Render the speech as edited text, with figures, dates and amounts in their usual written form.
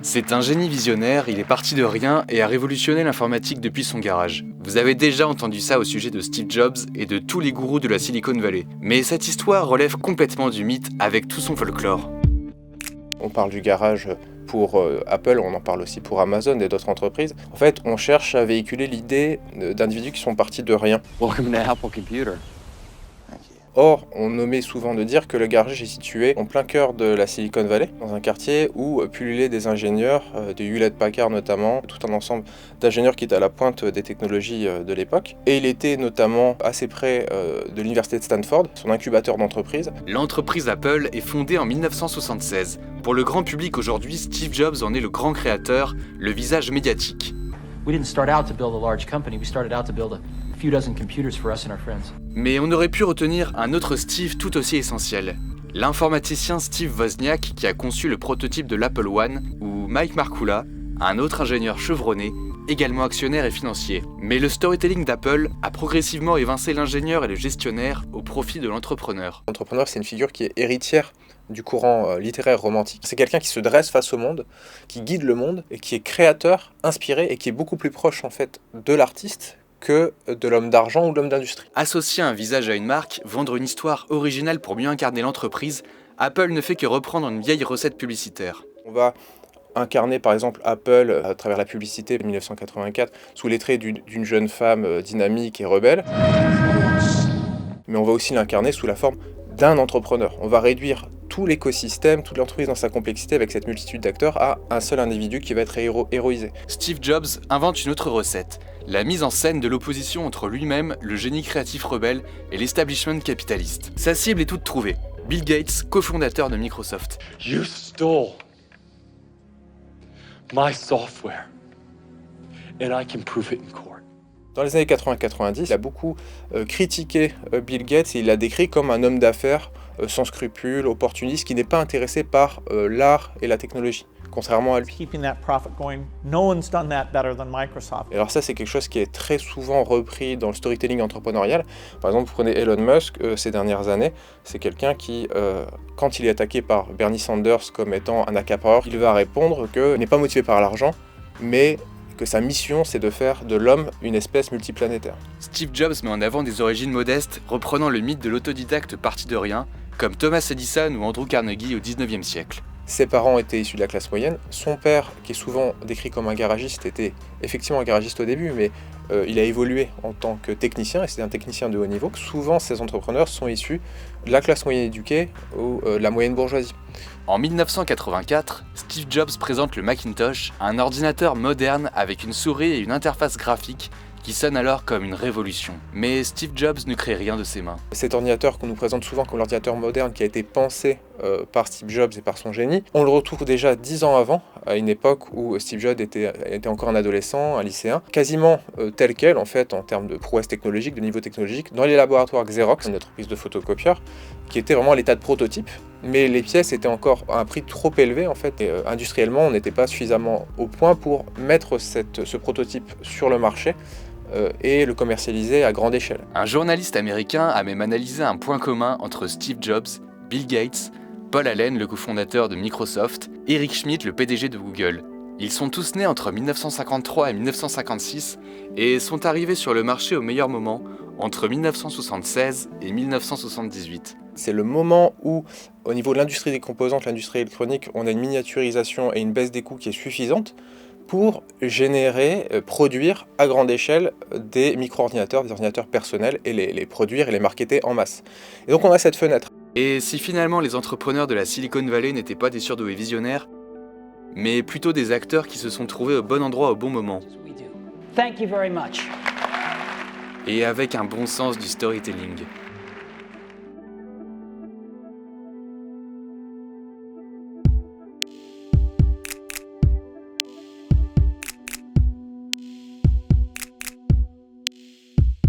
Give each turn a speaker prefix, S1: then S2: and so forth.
S1: C'est un génie visionnaire, il est parti de rien et a révolutionné l'informatique depuis son garage. Vous avez déjà entendu ça au sujet de Steve Jobs et de tous les gourous de la Silicon Valley. Mais cette histoire relève complètement du mythe avec tout son folklore.
S2: On parle du garage pour Apple, on en parle aussi pour Amazon et d'autres entreprises. En fait, on cherche à véhiculer l'idée d'individus qui sont partis de rien.
S3: Welcome to Apple Computer.
S2: Or, on omet souvent de dire que le garage est situé en plein cœur de la Silicon Valley, dans un quartier où pullulaient des ingénieurs, de Hewlett-Packard notamment, tout un ensemble d'ingénieurs qui étaient à la pointe des technologies de l'époque. Et il était notamment assez près de l'université de Stanford, son incubateur d'entreprise.
S1: L'entreprise Apple est fondée en 1976. Pour le grand public aujourd'hui, Steve Jobs en est le grand créateur, le visage médiatique.
S4: We didn't start out to build a large company, we started out to build a few dozen computers for us and our friends.
S1: Mais on aurait pu retenir un autre Steve tout aussi essentiel. L'informaticien Steve Wozniak qui a conçu le prototype de l'Apple One, ou Mike Markkula, un autre ingénieur chevronné, également actionnaire et financier. Mais le storytelling d'Apple a progressivement évincé l'ingénieur et le gestionnaire au profit de l'entrepreneur.
S2: L'entrepreneur, c'est une figure qui est héritière du courant littéraire romantique. C'est quelqu'un qui se dresse face au monde, qui guide le monde, et qui est créateur, inspiré, et qui est beaucoup plus proche en fait de l'artiste que de l'homme d'argent ou de l'homme d'industrie.
S1: Associer un visage à une marque, vendre une histoire originale pour mieux incarner l'entreprise, Apple ne fait que reprendre une vieille recette publicitaire.
S2: On va incarner par exemple Apple à travers la publicité de 1984 sous les traits d'une jeune femme dynamique et rebelle. Mais on va aussi l'incarner sous la forme d'un entrepreneur. On va réduire tout l'écosystème, toute l'entreprise dans sa complexité avec cette multitude d'acteurs à un seul individu qui va être héroïsé.
S1: Steve Jobs invente une autre recette, la mise en scène de l'opposition entre lui-même, le génie créatif rebelle, et l'establishment capitaliste. Sa cible est toute trouvée. Bill Gates, cofondateur de Microsoft.
S5: You stole my software, and I can prove it in court.
S2: Dans les années 80-90, il a beaucoup critiqué Bill Gates et il l'a décrit comme un homme d'affaires sans scrupules, opportuniste, qui n'est pas intéressé par l'art et la technologie, contrairement à lui.
S6: Keeping that profit going, no one's done that better than Microsoft.
S2: Et alors ça, c'est quelque chose qui est très souvent repris dans le storytelling entrepreneurial. Par exemple, vous prenez Elon Musk, ces dernières années, c'est quelqu'un qui, quand il est attaqué par Bernie Sanders comme étant un accapareur, il va répondre qu'il n'est pas motivé par l'argent, mais que sa mission, c'est de faire de l'homme une espèce multiplanétaire.
S1: Steve Jobs met en avant des origines modestes, reprenant le mythe de l'autodidacte parti de rien, comme Thomas Edison ou Andrew Carnegie au XIXe siècle.
S2: Ses parents étaient issus de la classe moyenne. Son père, qui est souvent décrit comme un garagiste, était effectivement un garagiste au début, mais il a évolué en tant que technicien, et c'est un technicien de haut niveau. Souvent, ces entrepreneurs sont issus de la classe moyenne éduquée ou de la moyenne bourgeoisie.
S1: En 1984, Steve Jobs présente le Macintosh, un ordinateur moderne avec une souris et une interface graphique qui sonne alors comme une révolution. Mais Steve Jobs ne crée rien de ses mains. Cet
S2: ordinateur qu'on nous présente souvent comme l'ordinateur moderne qui a été pensé par Steve Jobs et par son génie, on le retrouve déjà 10 ans avant, à une époque où Steve Jobs était encore un adolescent, un lycéen, quasiment tel quel en fait en termes de prouesse technologique, de niveau technologique, dans les laboratoires Xerox, une entreprise de photocopieurs, qui était vraiment à l'état de prototype, mais les pièces étaient encore à un prix trop élevé en fait, et industriellement on n'était pas suffisamment au point pour mettre ce prototype sur le marché et le commercialiser à grande échelle.
S1: Un journaliste américain a même analysé un point commun entre Steve Jobs, Bill Gates, Paul Allen, le cofondateur de Microsoft, Eric Schmidt, le PDG de Google. Ils sont tous nés entre 1953 et 1956 et sont arrivés sur le marché au meilleur moment, entre 1976 et 1978.
S2: C'est le moment où, au niveau de l'industrie des composantes, l'industrie électronique, on a une miniaturisation et une baisse des coûts qui est suffisante pour générer, produire à grande échelle des micro-ordinateurs, des ordinateurs personnels, et les produire et les marketer en masse. Et donc on a cette fenêtre.
S1: Et si finalement les entrepreneurs de la Silicon Valley n'étaient pas des surdoués visionnaires, mais plutôt des acteurs qui se sont trouvés au bon endroit au bon moment.
S7: Thank you very much.
S1: Et avec un bon sens du storytelling.